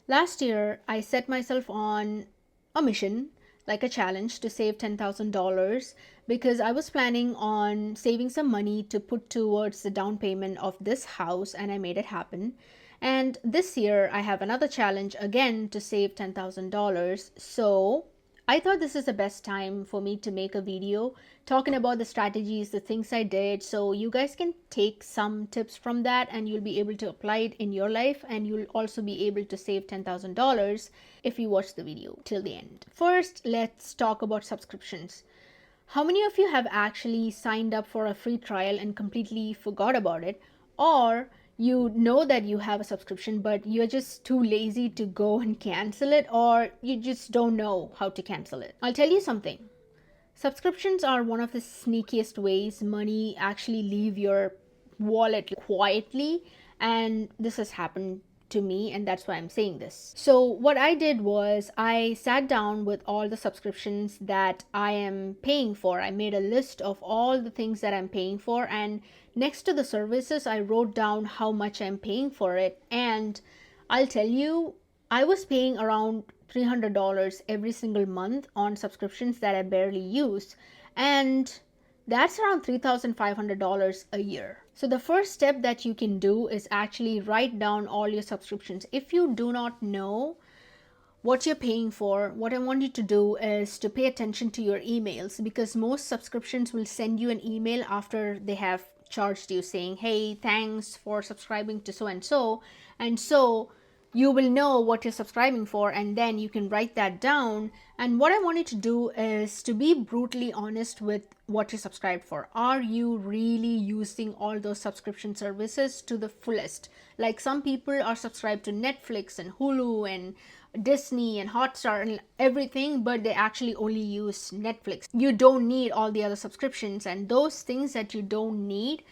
Last year, I set myself on a mission, like a challenge to save $10,000 because I was planning on saving some money to put towards the down payment of this house, and I made it happen. And this year, I have another challenge again to save $10,000. So I thought this is the best time for me to make a video talking about the strategies, the things I did, so you guys can take some tips from that and you'll be able to apply it in your life, and you'll also be able to save $10,000 if you watch the video till the end. First, let's talk about subscriptions. How many of you have actually signed up for a free trial and completely forgot about it? Or you know that you have a subscription, but you're just too lazy to go and cancel it, or you just don't know how to cancel it. I'll tell you something. Subscriptions are one of the sneakiest ways money actually leave your wallet quietly, and this has happened to me, and that's why I'm saying this. So what I did was I sat down with all the subscriptions that I am paying for. I made a list of all the things that I'm paying for, and next to the services I wrote down how much I'm paying for it. And I'll tell you, I was paying around $300 every single month on subscriptions that I barely use, and that's around $3,500 a year. So the first step that you can do is actually write down all your subscriptions. If you do not know what you're paying for, what I want you to do is to pay attention to your emails, because most subscriptions will send you an email after they have charged you saying, hey, thanks for subscribing to so and so. And so you will know what you're subscribing for, and then you can write that down. And what I want you to do is to be brutally honest with what you subscribed for. Are you really using all those subscription services to the fullest? Like, some people are subscribed to Netflix and Hulu and Disney and Hotstar and everything, but they actually only use Netflix. You don't need all the other subscriptions, and those things that you don't need,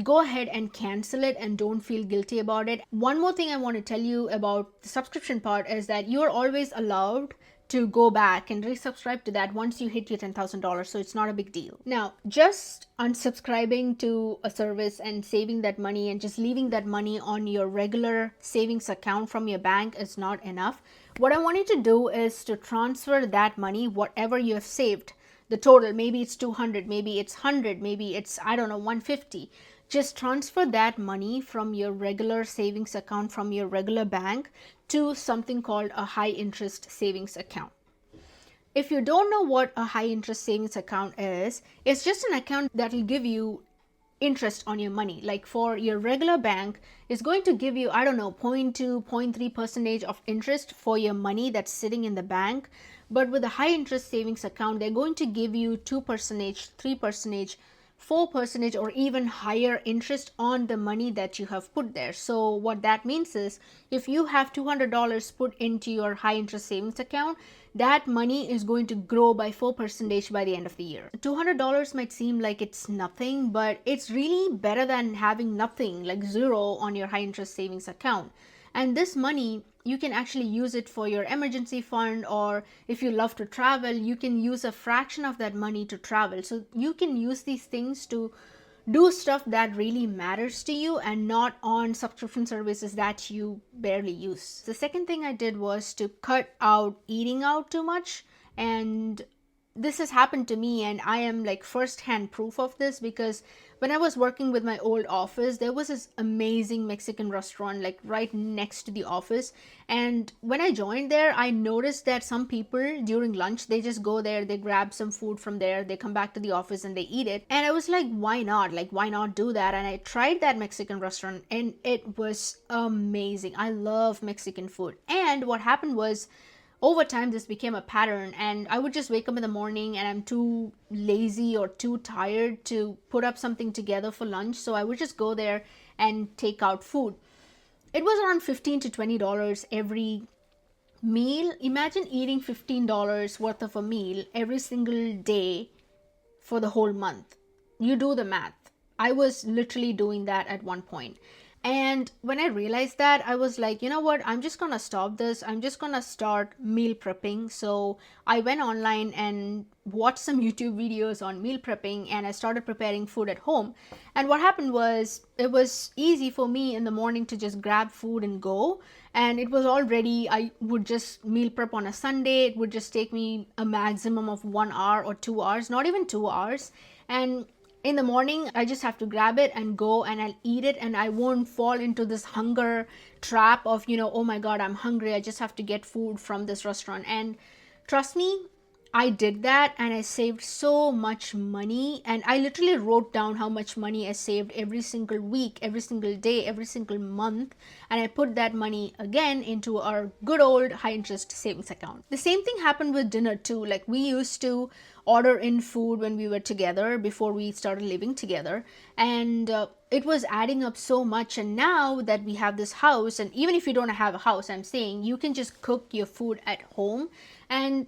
go ahead and cancel it and don't feel guilty about it. One more thing I want to tell you about the subscription part is that you're always allowed to go back and resubscribe to that once you hit your $10,000, so it's not a big deal. Now, just unsubscribing to a service and saving that money and just leaving that money on your regular savings account from your bank is not enough. What I want you to do is to transfer that money, whatever you have saved, the total, maybe it's 200, maybe it's 100, maybe it's, I don't know, 150. Just transfer that money from your regular savings account from your regular bank to something called a high interest savings account. If you don't know what a high interest savings account is, it's just an account that will give you interest on your money. Like, for your regular bank, is going to give you, I don't know, 0.2, 0.3% of interest for your money that's sitting in the bank. But with a high interest savings account, they're going to give you 2%, 3%, 4%, or even higher interest on the money that you have put there. So what that means is, if you have $200 put into your high interest savings account, that money is going to grow by 4% by the end of the year. $200 might seem like it's nothing, but it's really better than having nothing, like zero, on your high interest savings account. And this money, you can actually use it for your emergency fund, or if you love to travel, you can use a fraction of that money to travel. So you can use these things to do stuff that really matters to you and not on subscription services that you barely use. The second thing I did was to cut out eating out too much, and this has happened to me, and I am like first-hand proof of this, because when I was working with my old office, there was this amazing Mexican restaurant like right next to the office. And when I joined there, I noticed that some people during lunch, they just go there, they grab some food from there, they come back to the office and they eat it. And I was like, why not? Like, why not do that? And I tried that Mexican restaurant and it was amazing. I love Mexican food. And what happened was, over time this became a pattern, and I would just wake up in the morning and I'm too lazy or too tired to put up something together for lunch, so I would just go there and take out food. It was around $15 to $20 every meal. Imagine eating $15 worth of a meal every single day for the whole month. You do the math. I was literally doing that at one point. And when I realized that, I was like, you know what, I'm just gonna stop this. I'm just gonna start meal prepping. So I went online and watched some YouTube videos on meal prepping, and I started preparing food at home. And what happened was, it was easy for me in the morning to just grab food and go. and it was all ready. I would just meal prep on a Sunday. It would just take me a maximum of 1 hour or 2 hours, not even 2 hours. And in the morning, I just have to grab it and go, and I'll eat it, and I won't fall into this hunger trap of, oh my God, I'm hungry, I just have to get food from this restaurant. And trust me, I did that and I saved so much money. And I literally wrote down how much money I saved every single week, every single day, every single month. And I put that money again into our good old high interest savings account. The same thing happened with dinner too. Like, we used to order in food when we were together before we started living together. And it was adding up so much. And now that we have this house, and even if you don't have a house, I'm saying you can just cook your food at home. And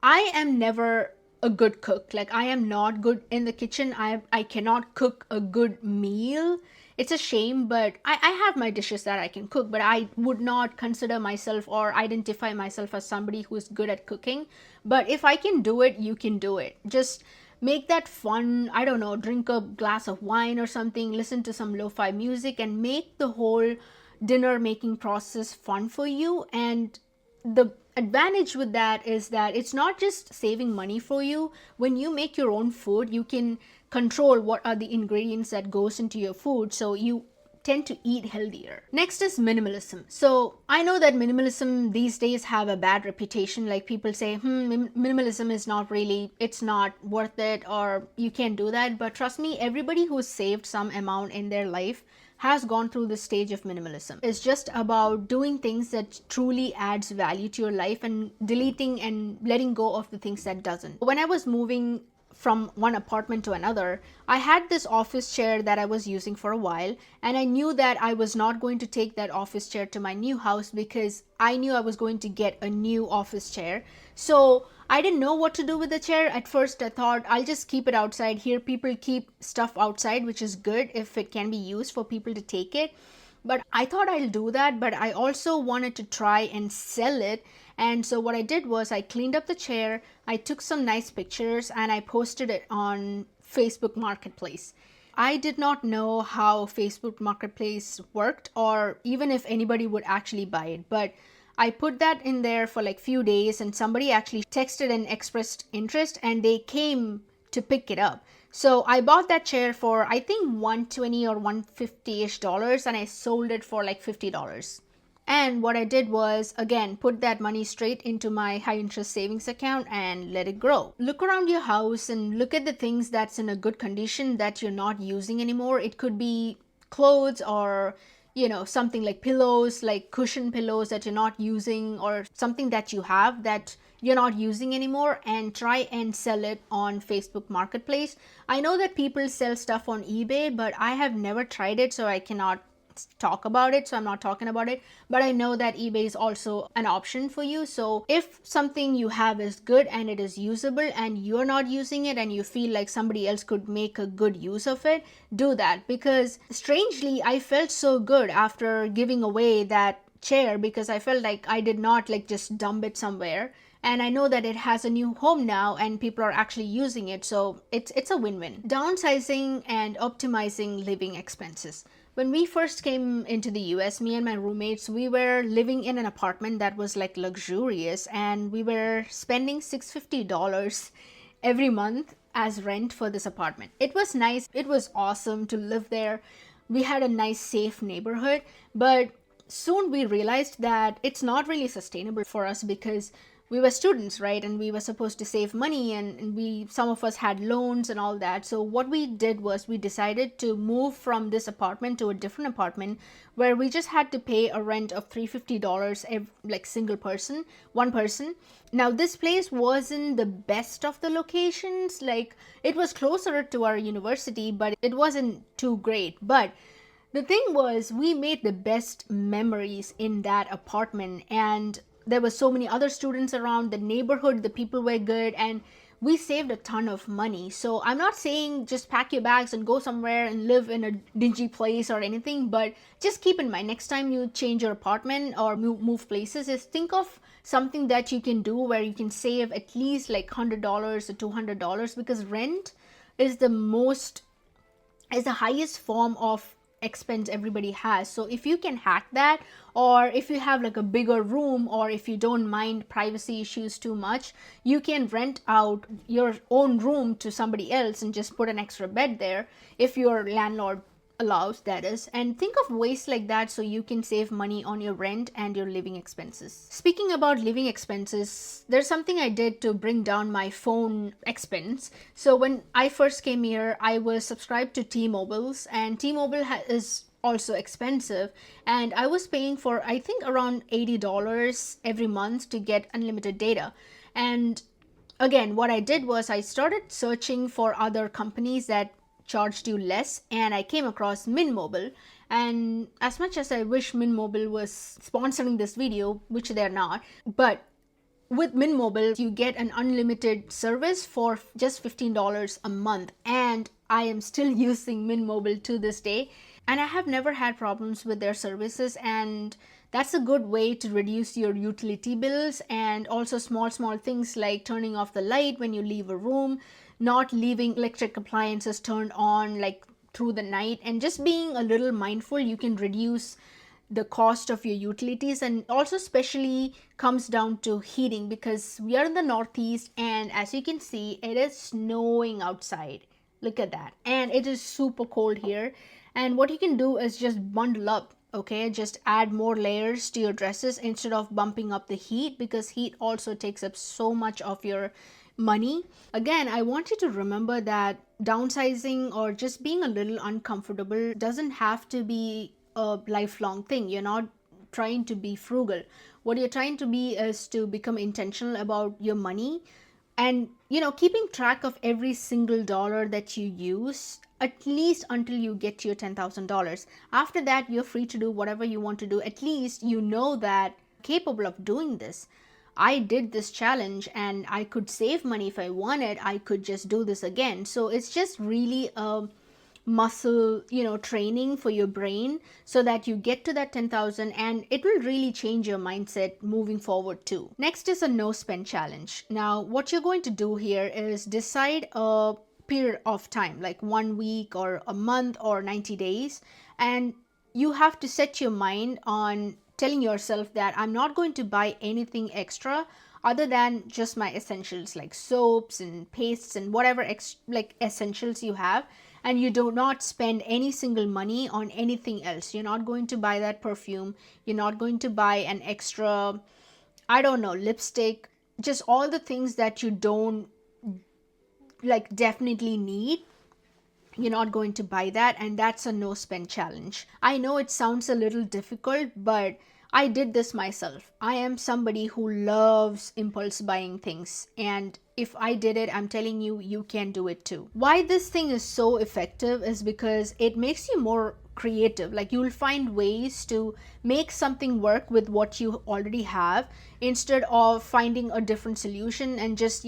I am never a good cook. Like, I am not good in the kitchen. I cannot cook a good meal. It's a shame, but I have my dishes that I can cook, but I would not consider myself or identify myself as somebody who is good at cooking. But if I can do it, you can do it. Just make that fun. I don't know, drink a glass of wine or something, listen to some lo-fi music, and make the whole dinner making process fun for you. And the advantage with that is that it's not just saving money for you. When you make your own food, you can control what are the ingredients that goes into your food, so you tend to eat healthier. Next is minimalism. So I know that minimalism these days have a bad reputation. Like, people say, minimalism is not really, it's not worth it, or you can't do that. But trust me, everybody who's saved some amount in their life has gone through this stage of minimalism. It's just about doing things that truly adds value to your life and deleting and letting go of the things that doesn't. When I was moving from one apartment to another, I had this office chair that I was using for a while, and I knew that I was not going to take that office chair to my new house because I knew I was going to get a new office chair. So I didn't know what to do with the chair. At first, I thought I'll just keep it outside. Here, people keep stuff outside, which is good if it can be used for people to take it. But I thought I'll do that, but I also wanted to try and sell it. And so what I did was I cleaned up the chair, I took some nice pictures, and I posted it on Facebook Marketplace. I did not know how Facebook Marketplace worked, or even if anybody would actually buy it, but I put that in there for like few days, and somebody actually texted and expressed interest, and they came to pick it up. So I bought that chair for, I think, $120 or $150-ish, and I sold it for like $50. And what I did was, again, put that money straight into my high interest savings account and let it grow. Look around your house and look at the things that's in a good condition that you're not using anymore. It could be clothes, or something like pillows, like cushion pillows that you're not using, or something that you have that you're not using anymore, and try and sell it on Facebook Marketplace. I know that people sell stuff on eBay, but I have never tried it, so I cannot talk about it, so I'm not talking about it. But I know that eBay is also an option for you. So if something you have is good and it is usable and you're not using it and you feel like somebody else could make a good use of it, do that. Because strangely, I felt so good after giving away that chair, because I felt like I did not like just dump it somewhere, and I know that it has a new home now and people are actually using it. So it's a win-win. Downsizing and optimizing living expenses. When we first came into the US, me and my roommates, we were living in an apartment that was like luxurious, and we were spending $650 every month as rent for this apartment. It was nice. It was awesome to live there. We had a nice, safe neighborhood, but soon we realized that it's not really sustainable for us, because we were students, right? And we were supposed to save money, and some of us had loans and all that. So what we did was we decided to move from this apartment to a different apartment where we just had to pay a rent of $350 like single person, one person. Now this place wasn't the best of the locations. Like, it was closer to our university, but it wasn't too great. But the thing was, we made the best memories in that apartment, and there were so many other students around. The neighborhood, the people were good, and we saved a ton of money. So I'm not saying just pack your bags and go somewhere and live in a dingy place or anything, but just keep in mind, next time you change your apartment or move places, is think of something that you can do where you can save at least like $100 or $200, because rent is the highest form of expense everybody has. So if you can hack that, or if you have like a bigger room, or if you don't mind privacy issues too much, you can rent out your own room to somebody else and just put an extra bed there, if your landlord allows, that is. And think of ways like that so you can save money on your rent and your living expenses. Speaking about living expenses, there's something I did to bring down my phone expense. So when I first came here, I was subscribed to T-Mobile's, and T-Mobile is also expensive, and I was paying for, I think, around $80 every month to get unlimited data. And again, what I did was I started searching for other companies that charged you less, and I came across Minimobile. And as much as I wish Minimobile was sponsoring this video, which they're not, but with Minimobile you get an unlimited service for just $15 a month, and I am still using Minimobile to this day, and I have never had problems with their services. And that's a good way to reduce your utility bills, and also small things like turning off the light when you leave a room, not leaving electric appliances turned on like through the night, and just being a little mindful. You can reduce the cost of your utilities. And also especially comes down to heating, because we are in the Northeast, and as you can see, it is snowing outside. Look at that. And it is super cold here. And what you can do is just bundle up. Okay, just add more layers to your dresses instead of bumping up the heat, because heat also takes up so much of your money. Again, I want you to remember that downsizing or just being a little uncomfortable doesn't have to be a lifelong thing. You're not trying to be frugal. What you're trying to be is to become intentional about your money, and keeping track of every single dollar that you use, at least until you get to your $10,000. After that, you're free to do whatever you want to do. At least you know that you're capable of doing this. I did this challenge and I could save money if I wanted. I could just do this again. So it's just really a muscle, training for your brain, so that you get to that 10,000, and it will really change your mindset moving forward too. Next is a no spend challenge. Now, what you're going to do here is decide a period of time, like 1 week or a month or 90 days, and you have to set your mind on telling yourself that I'm not going to buy anything extra other than just my essentials, like soaps and pastes and whatever like essentials you have. And you do not spend any single money on anything else. You're not going to buy that perfume. You're not going to buy an extra, I don't know, lipstick, just all the things that you don't like definitely need. You're not going to buy that, and that's a no spend challenge. I know it sounds a little difficult, but I did this myself. I am somebody who loves impulse buying things, and if I did it, I'm telling you, you can do it too. Why this thing is so effective is because it makes you more creative. Like, you'll find ways to make something work with what you already have, instead of finding a different solution and just,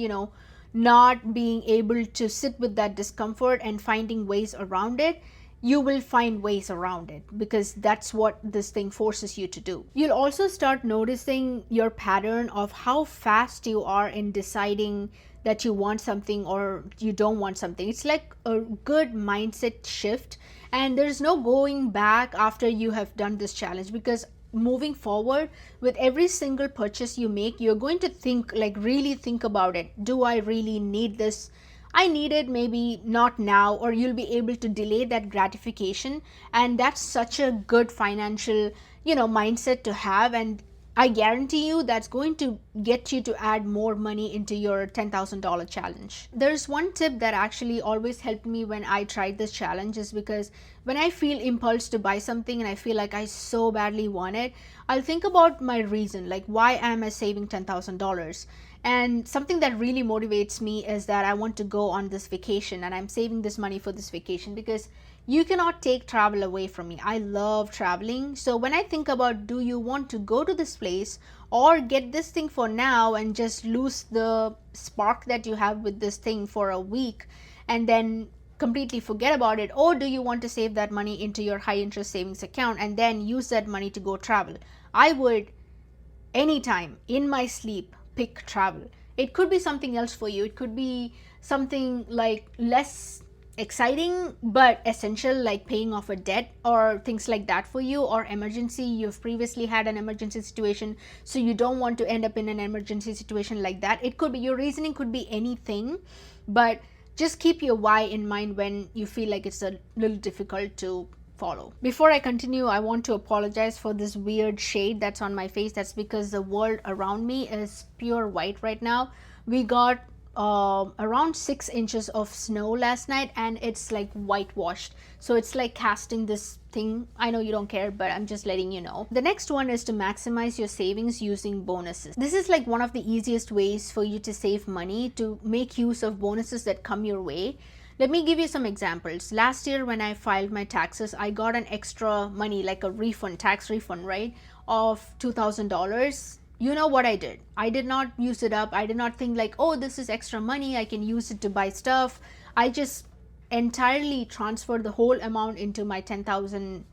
not being able to sit with that discomfort and finding ways around it. You will find ways around it, because that's what this thing forces you to do. You'll also start noticing your pattern of how fast you are in deciding that you want something or you don't want something. It's like a good mindset shift, and there's no going back after you have done this challenge, because moving forward with every single purchase you make, you're going to think, like, really think about it. Do I really need this? I need it, maybe not now. Or you'll be able to delay that gratification, and that's such a good financial mindset to have. And I guarantee you that's going to get you to add more money into your $10,000 challenge. There's one tip that actually always helped me when I tried this challenge, is because when I feel impulse to buy something and I feel like I so badly want it, I'll think about my reason, like, why am I saving $10,000? And something that really motivates me is that I want to go on this vacation, and I'm saving this money for this vacation, because you cannot take travel away from me. I love traveling. So when I think about, do you want to go to this place or get this thing for now and just lose the spark that you have with this thing for a week and then completely forget about it, or do you want to save that money into your high interest savings account and then use that money to go travel? I would anytime in my sleep pick travel. It could be something else for you. It could be something like less exciting but essential, like paying off a debt or things like that for you, or emergency, you've previously had an emergency situation, so you don't want to end up in an emergency situation like that. It could be, your reasoning could be anything, but just keep your why in mind when you feel like it's a little difficult to follow. Before I continue, I want to apologize for this weird shade that's on my face. That's because the world around me is pure white right now. We got around 6 inches of snow last night, and it's like whitewashed, so it's like casting this thing. I know you don't care, but I'm just letting you know. The next one is to maximize your savings using bonuses. This is like one of the easiest ways for you to save money, to make use of bonuses that come your way. Let me give you some examples. Last year when I filed my taxes, I got an extra money, like a refund, tax refund, right, of $2,000. You know what I did? I did not use it up. I did not think like, oh, this is extra money, I can use it to buy stuff. I just entirely transferred the whole amount into my 10,000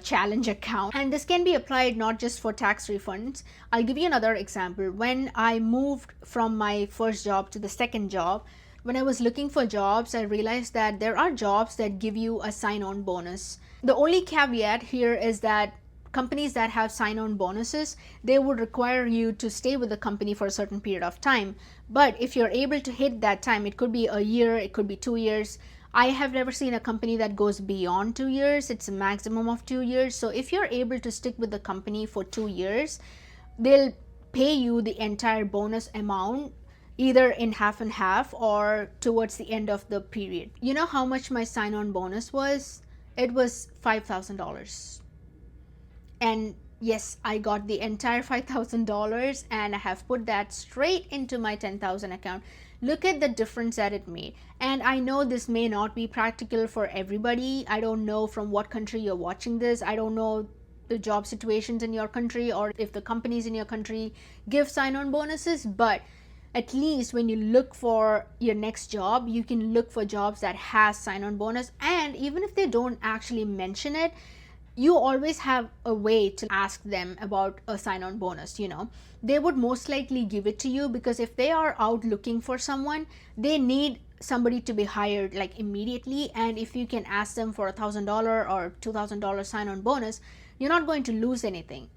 challenge account. And this can be applied not just for tax refunds. I'll give you another example. When I moved from my first job to the second job, when I was looking for jobs, I realized that there are jobs that give you a sign-on bonus. The only caveat here is that companies that have sign-on bonuses, they would require you to stay with the company for a certain period of time. But if you're able to hit that time, it could be a year, it could be 2 years. I have never seen a company that goes beyond 2 years. It's a maximum of 2 years. So if you're able to stick with the company for 2 years, they'll pay you the entire bonus amount, either in half and half or towards the end of the period. You know how much my sign-on bonus was? It was $5,000. And yes, I got the entire $5,000, and I have put that straight into my 10,000 account. Look at the difference that it made. And I know this may not be practical for everybody. I don't know from what country you're watching this. I don't know the job situations in your country, or if the companies in your country give sign-on bonuses, but at least when you look for your next job, you can look for jobs that has sign-on bonus. And even if they don't actually mention it, you always have a way to ask them about a sign-on bonus. They would most likely give it to you, because if they are out looking for someone, they need somebody to be hired like immediately. And if you can ask them for $1,000 or $2,000 sign-on bonus, you're not going to lose anything.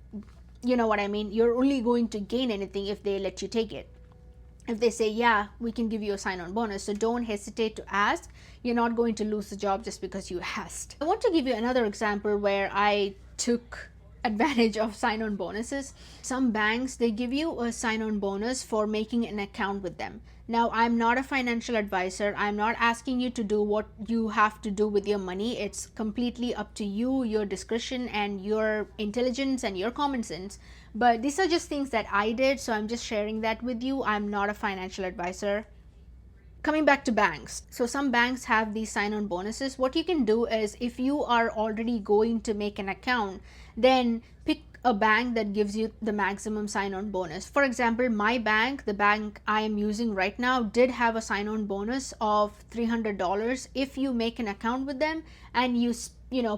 You know what I mean? You're only going to gain anything if they let you take it. If they say, yeah, we can give you a sign-on bonus. So don't hesitate to ask. You're not going to lose the job just because you asked. I want to give you another example where I took advantage of sign-on bonuses. Some banks, they give you a sign-on bonus for making an account with them. Now, I'm not a financial advisor. I'm not asking you to do what you have to do with your money. It's completely up to you, your discretion and your intelligence and your common sense. But these are just things that I did, so I'm just sharing that with you. I'm not a financial advisor. Coming back to banks. So some banks have these sign-on bonuses. What you can do is, if you are already going to make an account, then pick a bank that gives you the maximum sign-on bonus. For example, my bank, the bank I am using right now, did have a sign-on bonus of $300 if you make an account with them and you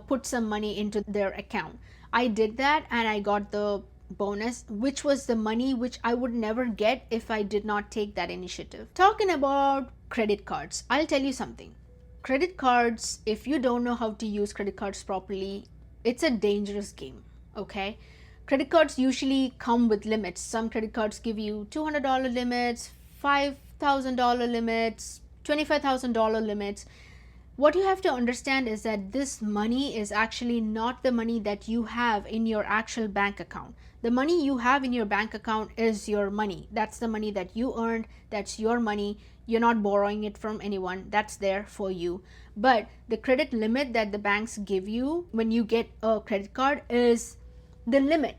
put some money into their account. I did that and I got the bonus, which was the money which I would never get if I did not take that initiative. Talking about credit cards, I'll tell you something. Credit cards, if you don't know how to use credit cards properly, it's a dangerous game, okay? Credit cards usually come with limits. Some credit cards give you $200 limits, $5,000 limits, $25,000 limits. What you have to understand is that this money is actually not the money that you have in your actual bank account. The money you have in your bank account is your money. That's the money that you earned. That's your money. You're not borrowing it from anyone. That's there for you. But the credit limit that the banks give you when you get a credit card is the limit.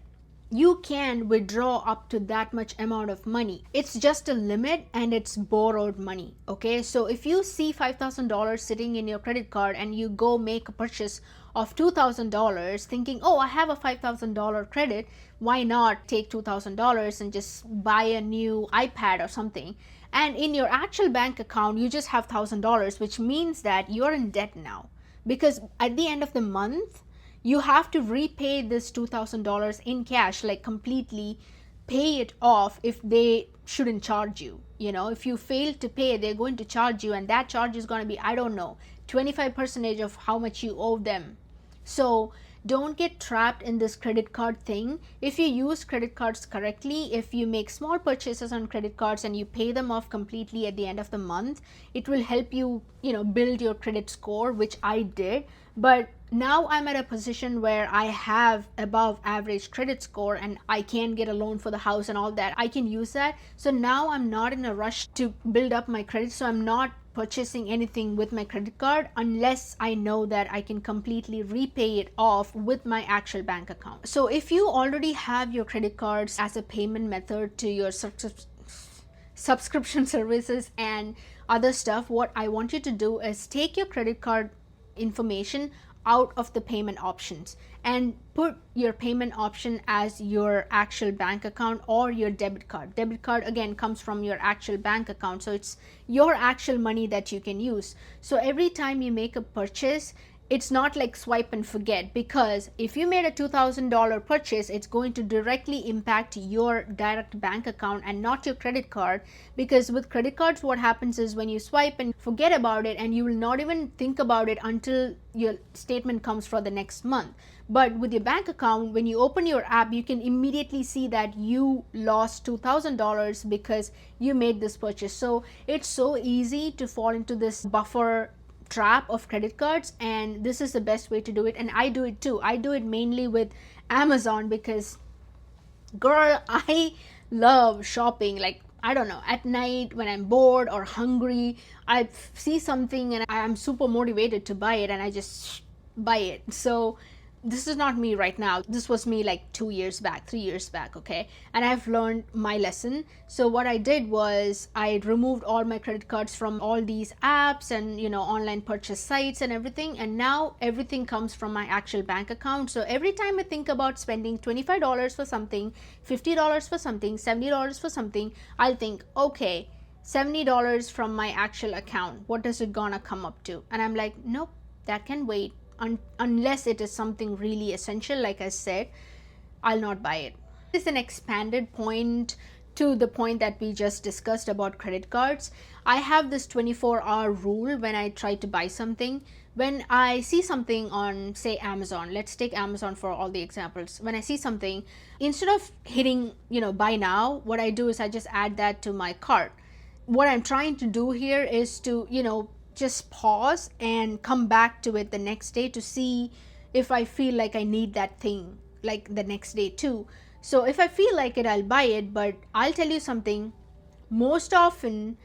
You can withdraw up to that much amount of money. It's just a limit and it's borrowed money, okay? So if you see $5,000 sitting in your credit card and you go make a purchase of $2,000 thinking, oh, I have a $5,000 credit, why not take $2,000 and just buy a new iPad or something? And in your actual bank account, you just have $1,000, which means that you're in debt now. Because at the end of the month, you have to repay this $2,000 in cash, like completely, pay it off if they shouldn't charge you. If you fail to pay, they're going to charge you, and that charge is going to be, I don't know, 25% of how much you owe them. So don't get trapped in this credit card thing. If you use credit cards correctly, if you make small purchases on credit cards and you pay them off completely at the end of the month, it will help you, build your credit score, which I did. But now I'm at a position where I have above average credit score and I can get a loan for the house and all that. I can use that. So now I'm not in a rush to build up my credit. So I'm not purchasing anything with my credit card unless I know that I can completely repay it off with my actual bank account. So if you already have your credit cards as a payment method to your subscription services and other stuff, what I want you to do is take your credit card information out of the payment options and put your payment option as your actual bank account or your debit card. Debit card again comes from your actual bank account, so it's your actual money that you can use. So every time you make a purchase, it's not like swipe and forget, because if you made a $2,000 purchase, it's going to directly impact your direct bank account and not your credit card. Because with credit cards, what happens is when you swipe and forget about it, and you will not even think about it until your statement comes for the next month. But with your bank account, when you open your app, you can immediately see that you lost $2,000 because you made this purchase. So it's so easy to fall into this buffer trap of credit cards, and this is the best way to do it. And I do it too. I do it mainly with Amazon because, girl, I love shopping. Like, I don't know, at night when I'm bored or hungry, I see something and I'm super motivated to buy it, and I just buy it. So this is not me right now. This was me like 2 years back, 3 years back, okay? And I've learned my lesson. So what I did was I removed all my credit cards from all these apps and, online purchase sites and everything. And now everything comes from my actual bank account. So every time I think about spending $25 for something, $50 for something, $70 for something, I'll think, okay, $70 from my actual account, what is it gonna come up to? And I'm like, nope, that can wait. Unless it is something really essential, like I said, I'll not buy it. This is an expanded point to the point that we just discussed about credit cards. I have this 24-hour rule when I try to buy something. When I see something on, say, Amazon, let's take Amazon for all the examples. When I see something, instead of hitting, buy now, what I do is I just add that to my cart. What I'm trying to do here is to, just pause and come back to it the next day to see if I feel like I need that thing like the next day too. So if I feel like it, I'll buy it. But I'll tell you something, most often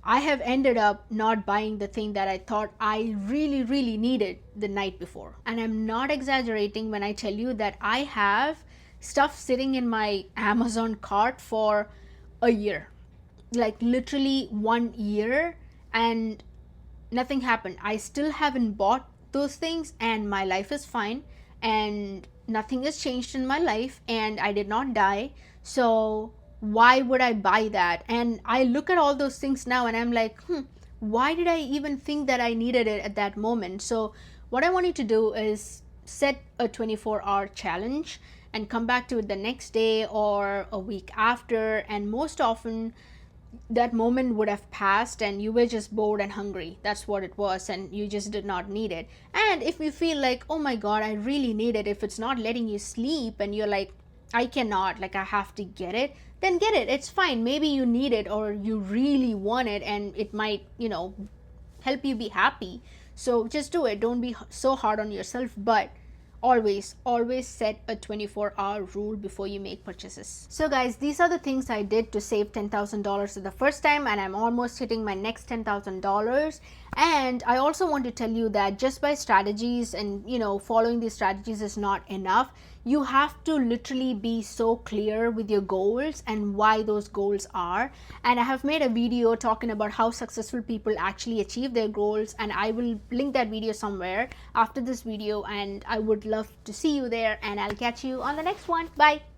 I have ended up not buying the thing that I thought I really, really needed the night before. And I'm not exaggerating when I tell you that I have stuff sitting in my Amazon cart for a year, like literally 1 year, and nothing happened. I still haven't bought those things, and my life is fine, and nothing has changed in my life, and I did not die. So why would I buy that? And I look at all those things now and I'm like, why did I even think that I needed it at that moment? So what I want you to do is set a 24-hour challenge and come back to it the next day or a week after, and most often that moment would have passed and you were just bored and hungry. That's what it was, and you just did not need it. And if you feel like, oh my god, I really need it, if it's not letting you sleep and you're like, I cannot, like I have to get it, then get it. It's fine. Maybe you need it or you really want it and it might, help you be happy. So just do it. Don't be so hard on yourself, but always set a 24-hour rule before you make purchases. So guys, these are the things I did to save $10,000 the first time, and I'm almost hitting my next $10,000. And I also want to tell you that just by strategies and following these strategies is not enough. You have to literally be so clear with your goals and why those goals are. And I have made a video talking about how successful people actually achieve their goals, and I will link that video somewhere after this video, and I would love to see you there, and I'll catch you on the next one. Bye.